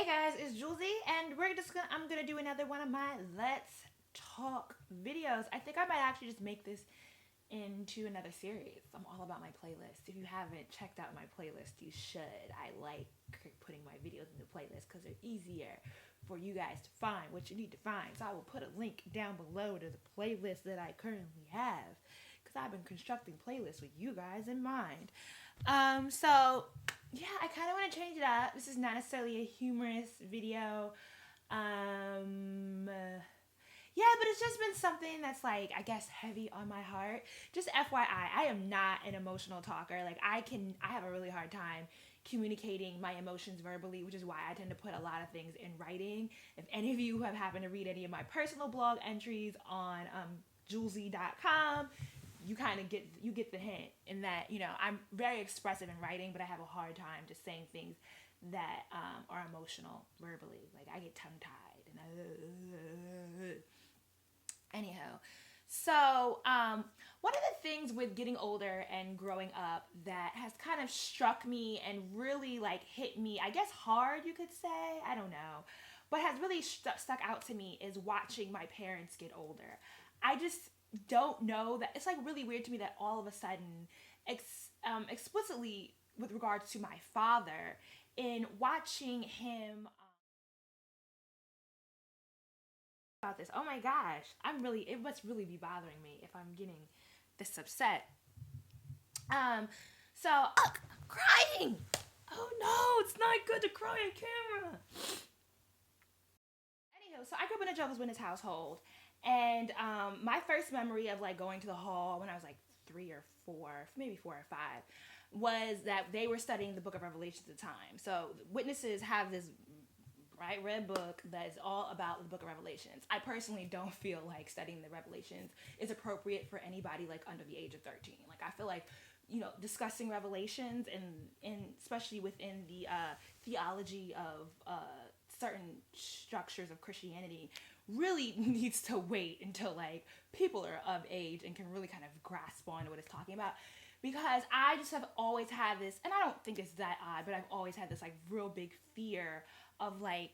Guys, it's Jouelzy, and I'm gonna do another one of my Let's Talk videos. I think I might actually just make this into another series. I'm all about my playlist. If you haven't checked out my playlist, you should. I like putting my videos into playlists because they're easier for you guys to find what you need to find. So I will put a link down below to the playlist that I currently have because I've been constructing playlists with you guys in mind. So yeah, I kind of want to change it up. This is not necessarily a humorous video. Yeah, but it's just been something that's like, I guess, heavy on my heart. Just FYI, I am not an emotional talker. Like I have a really hard time communicating my emotions verbally, which is why I tend to put a lot of things in writing. If any of you have happened to read any of my personal blog entries on Jouelzy.com, you kind of get the hint in that, I'm very expressive in writing, but I have a hard time just saying things that are emotional verbally. Like I get tongue-tied and anyhow. So one of the things with getting older and growing up that has kind of struck me and really like hit me, I guess hard you could say, I don't know, but has really stuck out to me is watching my parents get older. I just don't know, that it's like really weird to me that all of a sudden explicitly with regards to my father, in watching him about this, oh my gosh, it must really be bothering me if I'm getting this upset. So I'm crying. Oh no, it's not good to cry on camera. Anywho, so I grew up in a Jehovah's Witness household, and my first memory of like going to the hall when I was like 3 or 4, maybe 4 or 5, was that they were studying the book of Revelation at the time. So witnesses have this bright red book that is all about the book of Revelations. I personally don't feel like studying the Revelations is appropriate for anybody like under the age of 13. Like I feel like, discussing Revelations and especially within the theology of certain structures of Christianity really needs to wait until like people are of age and can really kind of grasp on what it's talking about. Because I just have always had this, and I don't think it's that odd, but I've always had this like real big fear of like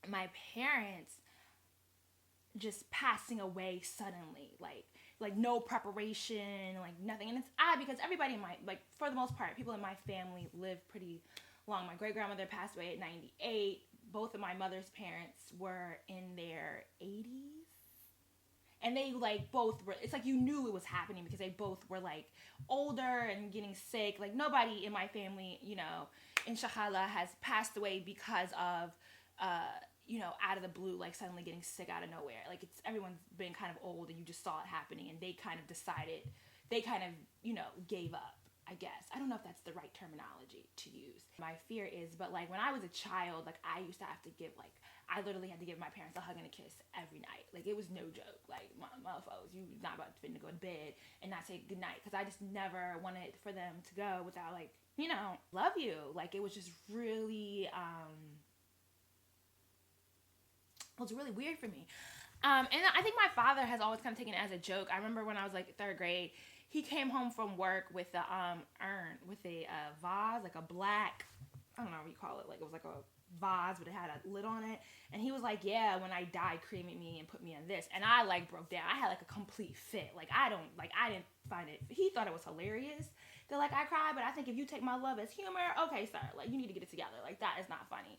my parents just passing away suddenly, like no preparation, like nothing. And it's odd because everybody in my, like for the most part, people in my family live pretty long. My great grandmother passed away at 98. Both of my mother's parents were in their 80s. And they like both were, it's like you knew it was happening because they both were like older and getting sick. Like nobody in my family, inshallah, has passed away because of, out of the blue, like suddenly getting sick out of nowhere. Like everyone's been kind of old and you just saw it happening and they kind of gave up, I guess. I don't know if that's the right terminology to use. My fear is, but like when I was a child, like I used to have to I literally had to give my parents a hug and a kiss every night. Like it was no joke. Like motherfuckers, you not about to go to bed and not say goodnight, because I just never wanted for them to go without like, love you. Like it was just really, it was really weird for me. And I think my father has always kind of taken it as a joke. I remember when I was like 3rd grade, he came home from work with a urn, with a vase, like a black, I don't know what you call it, like it was like a vase, but it had a lid on it. And he was like, yeah, when I died, cremate me and put me in this. And I like broke down. I had like a complete fit. Like I didn't find it, he thought it was hilarious that like I cried, but I think if you take my love as humor, okay, sir, like you need to get it together. Like that is not funny.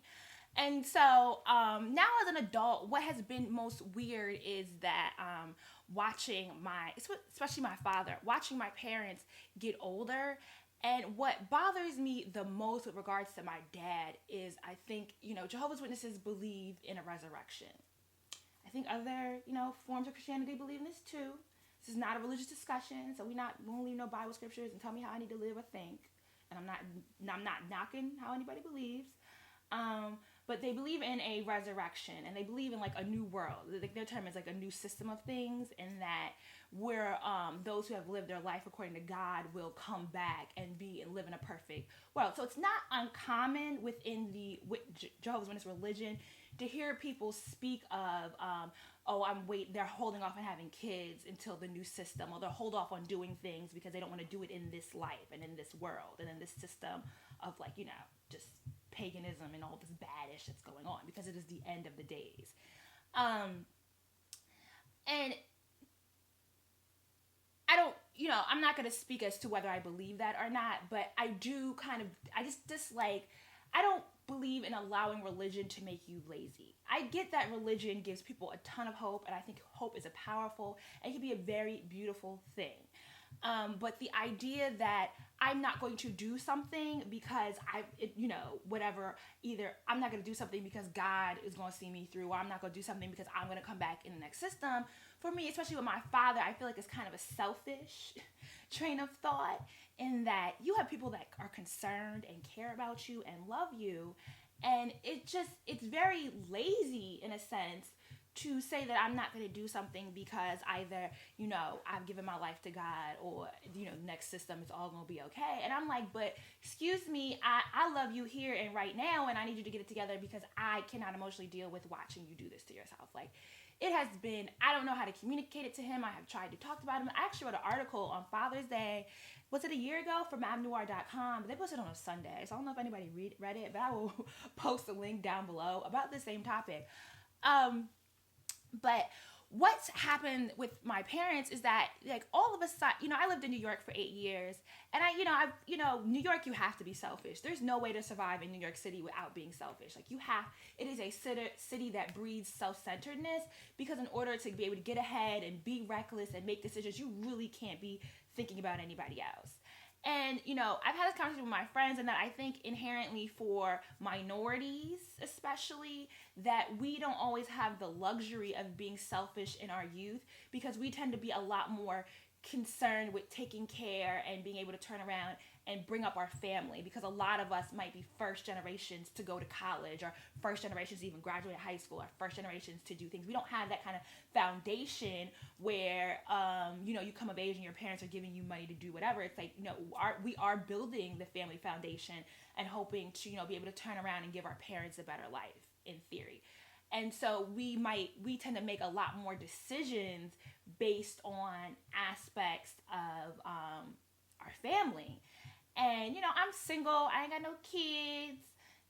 And so now as an adult, what has been most weird is that watching especially my father, watching my parents get older. And what bothers me the most with regards to my dad is, I think, Jehovah's Witnesses believe in a resurrection. I think other, forms of Christianity believe in this too. This is not a religious discussion, so we won't leave no Bible scriptures and tell me how I need to live or think. And I'm not knocking how anybody believes. But they believe in a resurrection, and they believe in like a new world. Like their term is like a new system of things, and that where those who have lived their life according to God will come back and live in a perfect world. So it's not uncommon within the Jehovah's Witness religion to hear people speak of, they're holding off on having kids until the new system, or they'll hold off on doing things because they don't want to do it in this life and in this world and in this system of like, just paganism and all this badish that's going on, because it is the end of the days. And I don't, I'm not going to speak as to whether I believe that or not, but I just dislike, I don't believe in allowing religion to make you lazy. I get that religion gives people a ton of hope, and I think hope is a powerful and can be a very beautiful thing. But the idea that I'm not going to do something because either I'm not going to do something because God is going to see me through, or I'm not going to do something because I'm going to come back in the next system. For me, especially with my father, I feel like it's kind of a selfish train of thought, in that you have people that are concerned and care about you and love you. And it's very lazy in a sense to say that I'm not going to do something because either, I've given my life to God, or, next system, it's all going to be okay. And I'm like, but excuse me, I love you here and right now, and I need you to get it together, because I cannot emotionally deal with watching you do this to yourself. Like, it has been, I don't know how to communicate it to him. I have tried to talk about him. I actually wrote an article on Father's Day, was it a year ago, for MabNoir.com? They posted it on a Sunday, so I don't know if anybody read it, but I will post a link down below about the same topic. But what's happened with my parents is that, like, all of a sudden, I lived in New York for 8 years, and New York, you have to be selfish. There's no way to survive in New York City without being selfish. Like, it is a city that breeds self-centeredness, because in order to be able to get ahead and be reckless and make decisions, you really can't be thinking about anybody else. And, I've had this conversation with my friends, and that I think inherently for minorities, especially, that we don't always have the luxury of being selfish in our youth, because we tend to be a lot more concerned with taking care and being able to turn around and bring up our family, because a lot of us might be first generations to go to college, or first generations to even graduate high school, or first generations to do things. We don't have that kind of foundation where, you come of age and your parents are giving you money to do whatever. It's like, we are building the family foundation and hoping to, be able to turn around and give our parents a better life, in theory. And so we tend to make a lot more decisions based on aspects of our family. And, I'm single, I ain't got no kids,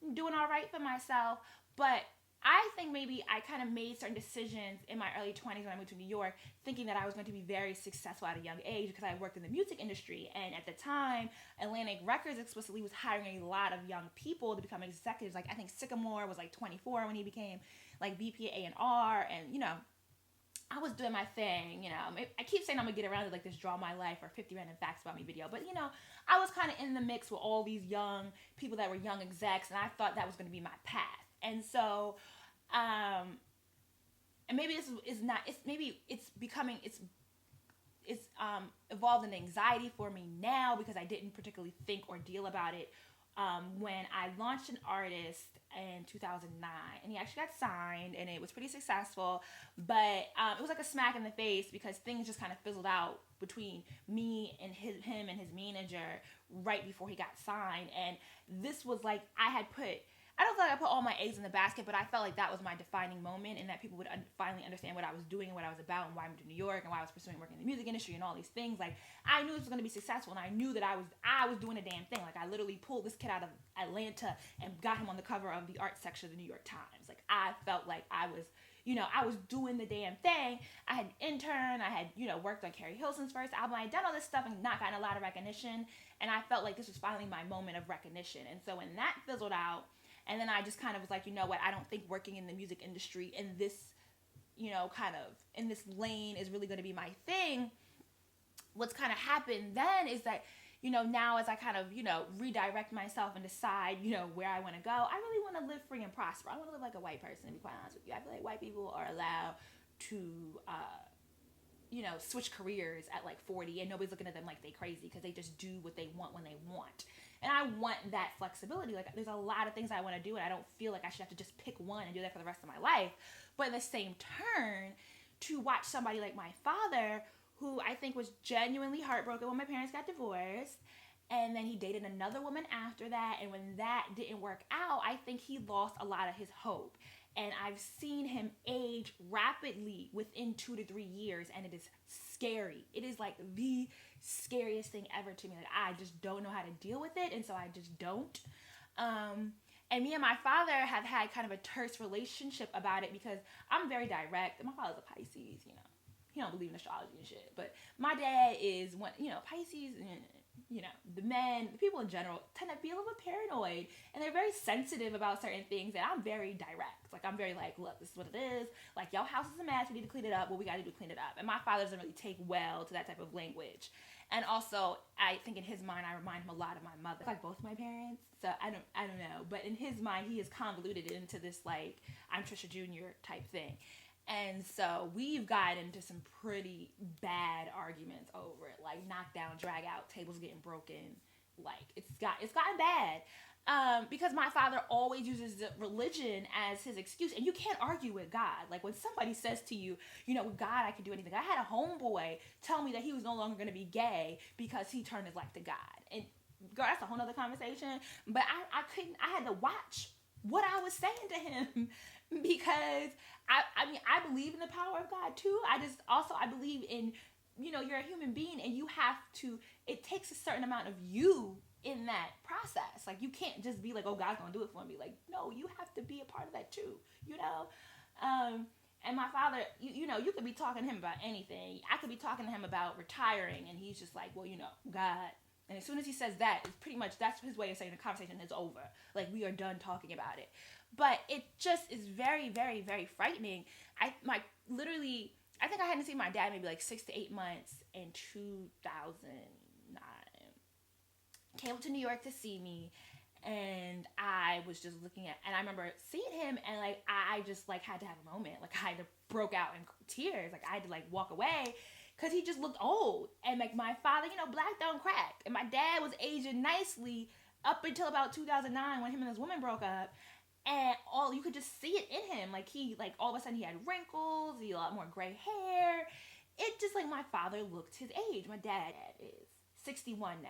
I'm doing all right for myself. But I think maybe I kind of made certain decisions in my early 20s when I moved to New York, thinking that I was going to be very successful at a young age, because I worked in the music industry. And at the time, Atlantic Records explicitly was hiring a lot of young people to become executives. Like, I think Sycamore was like 24 when he became like VP A&R, and, I was doing my thing, I keep saying I'm going to get around to like this Draw My Life or 50 Random Facts About Me video, but I was kind of in the mix with all these young people that were young execs, and I thought that was going to be my path. And so, and maybe this is not, it's evolved in anxiety for me now, because I didn't particularly think or deal about it when I launched an artist in 2009, and he actually got signed, and it was pretty successful, but it was like a smack in the face, because things just kind of fizzled out between me and him and his manager right before he got signed. And this was like, I don't feel like I put all my eggs in the basket, but I felt like that was my defining moment, and that people would finally understand what I was doing and what I was about, and why I moved to New York, and why I was pursuing work in the music industry and all these things. Like, I knew this was going to be successful, and I knew that I was doing a damn thing. Like, I literally pulled this kid out of Atlanta and got him on the cover of the art section of the New York Times. Like, I felt like I was doing the damn thing. I had an intern, I had, worked on Carrie Hilson's first album. I had done all this stuff and not gotten a lot of recognition, and I felt like this was finally my moment of recognition. And so when that fizzled out, and then I just kind of was like, you know what, I don't think working in the music industry in this, in this lane is really going to be my thing. What's kind of happened then is that, now as I kind of, redirect myself and decide, where I want to go, I really want to live free and prosper. I want to live like a white person, to be quite honest with you. I feel like white people are allowed to, switch careers at like 40, and nobody's looking at them like they crazy, because they just do what they want when they want. And I want that flexibility. Like, there's a lot of things I want to do, and I don't feel like I should have to just pick one and do that for the rest of my life. But in the same turn, to watch somebody like my father, who I think was genuinely heartbroken when my parents got divorced, and then he dated another woman after that, and when that didn't work out, I think he lost a lot of his hope. And I've seen him age rapidly within 2 to 3 years, and it is scary. It is like the scariest thing ever to me. Like, I just don't know how to deal with it, and so I just don't. And me and my father have had kind of a terse relationship about it because I'm very direct. And my father's a Pisces, you know. He don't believe in astrology and shit. But my dad is one, you know, Pisces, you know, the men, the people in general tend to be a little bit paranoid. And they're very sensitive about certain things. And I'm very direct. Like, I'm very like, look, this is what it is. Like, your house is a mess. We need to clean it up. What we got to do to clean it up. And my father doesn't really take well to that type of language. And also, I think in his mind, I remind him a lot of my mother, like both my parents. So I don't know, but in his mind, he is convoluted into this like I'm Trisha Jr. type thing, and so we've gotten into some pretty bad arguments over it, like knockdown, drag out, tables getting broken, like it's gotten bad. Because my father always uses the religion as his excuse, and you can't argue with God. Like when somebody says to you, you know, with God I can do anything. I had a homeboy tell me that he was no longer going to be gay because he turned his life to God. And girl, that's a whole nother conversation. But I had to watch what I was saying to him because I mean, I believe in the power of God too. I believe in, you know, you're a human being and you have to, it takes a certain amount of you in that process. Like you can't just be like, oh, God's gonna do it for me. Like, no, you have to be a part of that too, you know? And my father, you know, you could be talking to him about anything. I could be talking to him about retiring and he's just like, well, you know, God. And as soon as he says that, it's pretty much, that's his way of saying the conversation is over. Like we are done talking about it. But it just is very, very, very frightening. I think I hadn't seen my dad maybe like 6 to 8 months in 2009. Came up to New York to see me, and I was just looking at, and I remember seeing him, and like I just like had to have a moment, like I had to broke out in tears, like I had to like walk away, cause he just looked old, and like my father, you know, black don't crack, and my dad was aging nicely up until about 2009 when him and his woman broke up, and all you could just see it in him, like he like all of a sudden he had wrinkles, he had a lot more gray hair, it just like my father looked his age. My dad is 61 now.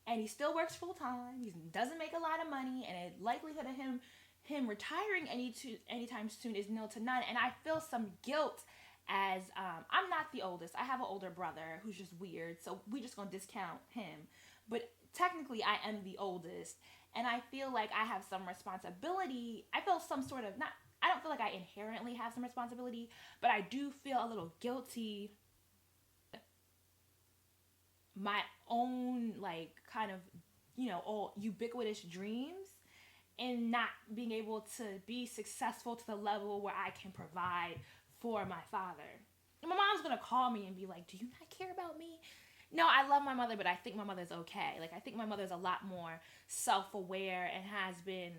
And he still works full time. He doesn't make a lot of money, and the likelihood of him retiring anytime soon is nil to none. And I feel some guilt as I'm not the oldest. I have an older brother who's just weird, so we just gonna discount him. But technically, I am the oldest, and I feel like I have some responsibility. I feel some sort of not. I don't feel like I inherently have some responsibility, but I do feel a little guilty. My own like kind of, you know, all ubiquitous dreams and not being able to be successful to the level where I can provide for my father. And my mom's gonna call me and be like, do you not care about me? No, I love my mother, but I think my mother's okay. Like I think my mother's a lot more self-aware and has been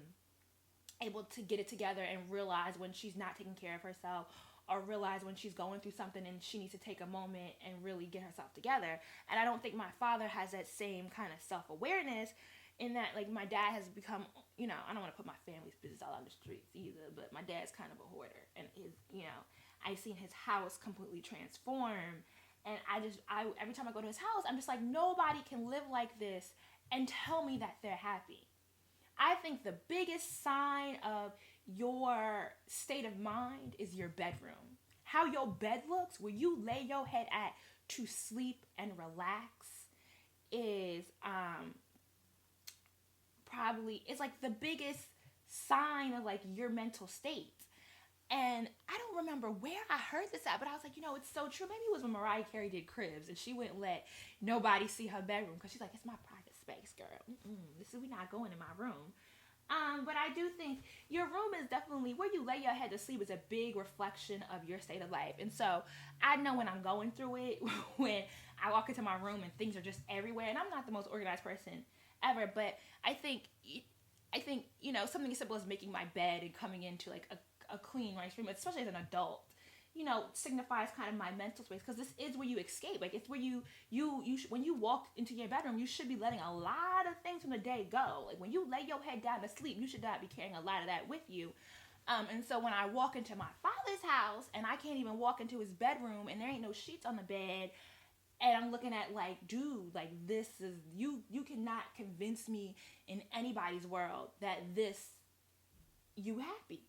able to get it together and realize when she's not taking care of herself, or realize when she's going through something and she needs to take a moment and really get herself together. And I don't think my father has that same kind of self-awareness in that, like, my dad has become, you know, I don't want to put my family's business out on the streets either, but my dad's kind of a hoarder. And his, you know, I've seen his house completely transform. And every time I go to his house, I'm just like, nobody can live like this and tell me that they're happy. I think the biggest sign of your state of mind is your bedroom. How your bed looks, where you lay your head at to sleep and relax, is probably, it's like the biggest sign of like your mental state. And I don't remember where I heard this at, but I was like, you know, it's so true. Maybe it was when Mariah Carey did Cribs and she wouldn't let nobody see her bedroom because she's like, it's my private space, girl. We're not going in my room. But I do think your room is definitely where you lay your head to sleep is a big reflection of your state of life. And so I know when I'm going through it, when I walk into my room and things are just everywhere, and I'm not the most organized person ever, but I think, you know, something as simple as making my bed and coming into like a clean, nice room, especially as an adult, you know, signifies kind of my mental space, because this is where you escape. Like it's where you when you walk into your bedroom, you should be letting a lot of things from the day go. Like when you lay your head down to sleep, you should not be carrying a lot of that with you. And so when I walk into my father's house and I can't even walk into his bedroom and there ain't no sheets on the bed, and I'm looking at like, dude, like this is, you cannot convince me in anybody's world that you happy.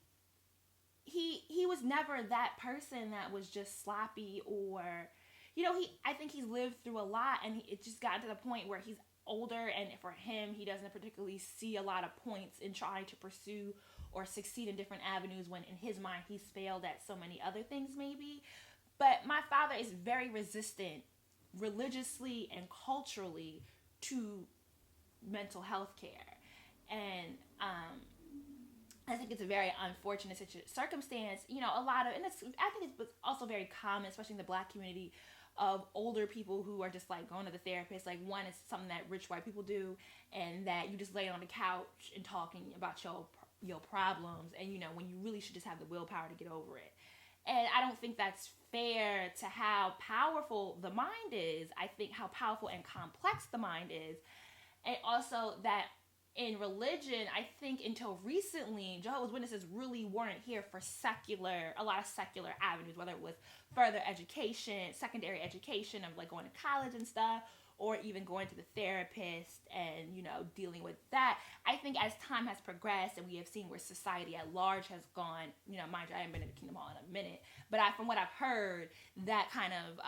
He was never that person that was just sloppy, or, you know, I think he's lived through a lot, and it just got to the point where he's older, and for him, he doesn't particularly see a lot of points in trying to pursue or succeed in different avenues when in his mind he's failed at so many other things maybe. But my father is very resistant religiously and culturally to mental health care. And I think it's a very unfortunate circumstance. You know, a lot of, and I think it's also very common, especially in the Black community, of older people who are just like going to the therapist. Like, one is something that rich white people do, and that you just lay on the couch and talking about your problems, and you know, when you really should just have the willpower to get over it. And I don't think that's fair to how powerful the mind is. I think how powerful and complex the mind is. And also that in religion, I think until recently, Jehovah's Witnesses really weren't here for a lot of secular avenues, whether it was further education, secondary education of like going to college and stuff, or even going to the therapist and, you know, dealing with that. I think as time has progressed and we have seen where society at large has gone, you know, mind you, I haven't been in the Kingdom Hall in a minute, but from what I've heard, that kind of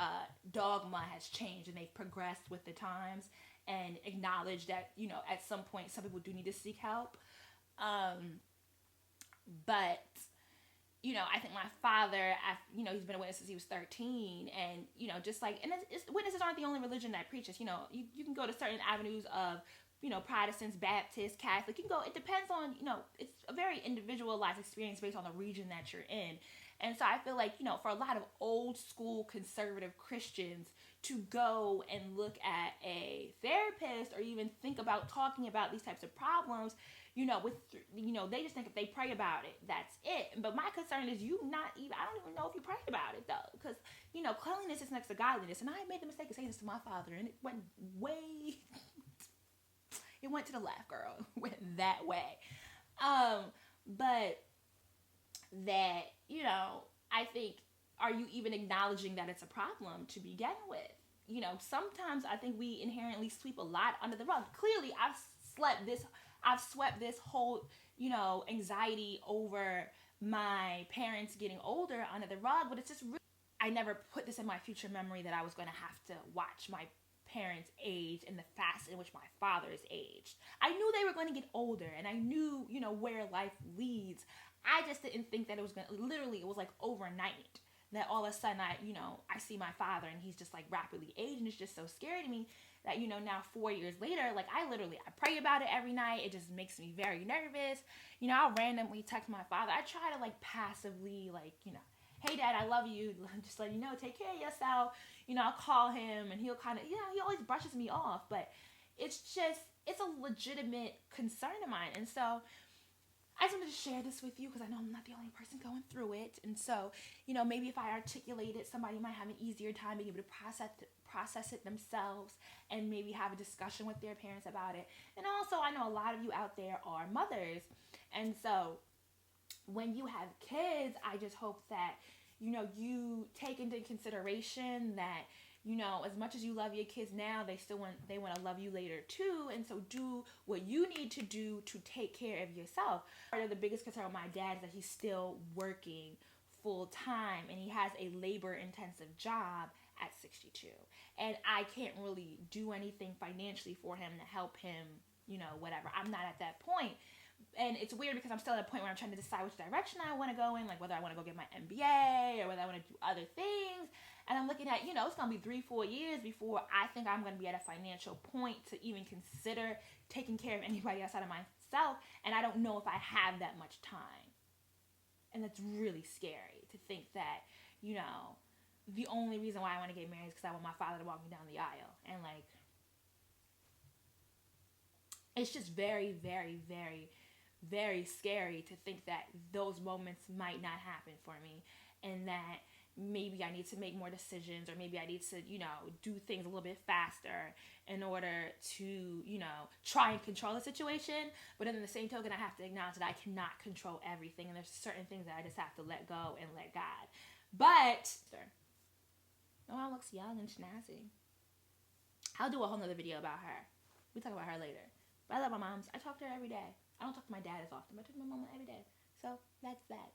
dogma has changed, and they've progressed with the times and acknowledged that, you know, at some point some people do need to seek help. But you know, I think my father, you know, he's been a witness since he was 13, and, you know, just like, and witnesses aren't the only religion that preaches, you know, you can go to certain avenues of, you know, Protestants, Baptists, Catholic, you can go, it depends on, you know, it's a very individualized experience based on the region that you're in. And so I feel like, you know, for a lot of old school conservative Christians to go and look at a therapist or even think about talking about these types of problems, you know, they just think if they pray about it, that's it. But my concern is I don't even know if you prayed about it though, because, you know, cleanliness is next to godliness. And I made the mistake of saying this to my father, and it went it went to the left, girl. It went that way. But that, you know, I think, are you even acknowledging that it's a problem to begin with? You know, sometimes I think we inherently sweep a lot under the rug. Clearly, I've swept this whole, you know, anxiety over my parents getting older under the rug, but it's just really, I never put this in my future memory that I was going to have to watch my parents age in the fast in which my father is aged. I knew they were going to get older, and I knew, you know, where life leads. I just didn't think that it was going to, literally, it was like overnight that all of a sudden I see my father and he's just like rapidly aging. It's just so scary to me that, you know, now 4 years later, like I pray about it every night. It just makes me very nervous. You know, I'll randomly text my father. I try to like passively, like, you know, hey dad, I love you. Just let you know, take care of yourself. You know, I'll call him and he'll kind of, you know, he always brushes me off, but it's a legitimate concern of mine. And so I just wanted to share this with you because I know I'm not the only person going through it. And so, you know, maybe if I articulate it, somebody might have an easier time being able to process it themselves and maybe have a discussion with their parents about it. And also, I know a lot of you out there are mothers. And so when you have kids, I just hope that, you know, you take into consideration that, you know, as much as you love your kids now, they want to love you later too. And so do what you need to do to take care of yourself. Part of the biggest concern with my dad is that he's still working full time and he has a labor intensive job at 62. And I can't really do anything financially for him to help him, you know, whatever. I'm not at that point. And it's weird because I'm still at a point where I'm trying to decide which direction I want to go in, like whether I want to go get my MBA or whether I want to do other things. And I'm looking at, you know, it's going to be 3-4 years before I think I'm going to be at a financial point to even consider taking care of anybody outside of myself. And I don't know if I have that much time. And that's really scary to think that, you know, the only reason why I want to get married is because I want my father to walk me down the aisle. And like, it's just very, very, very, very scary to think that those moments might not happen for me, and that maybe I need to make more decisions, or maybe I need to, you know, do things a little bit faster in order to, you know, try and control the situation. But in the same token, I have to acknowledge that I cannot control everything, and there's certain things that I just have to let go and let God. But my mom looks young and snazzy. I'll do a whole nother video about her. We'll talk about her later. But I love my mom. I talk to her every day. I don't talk to my dad as often, but I talk to my mama every day. So that's that.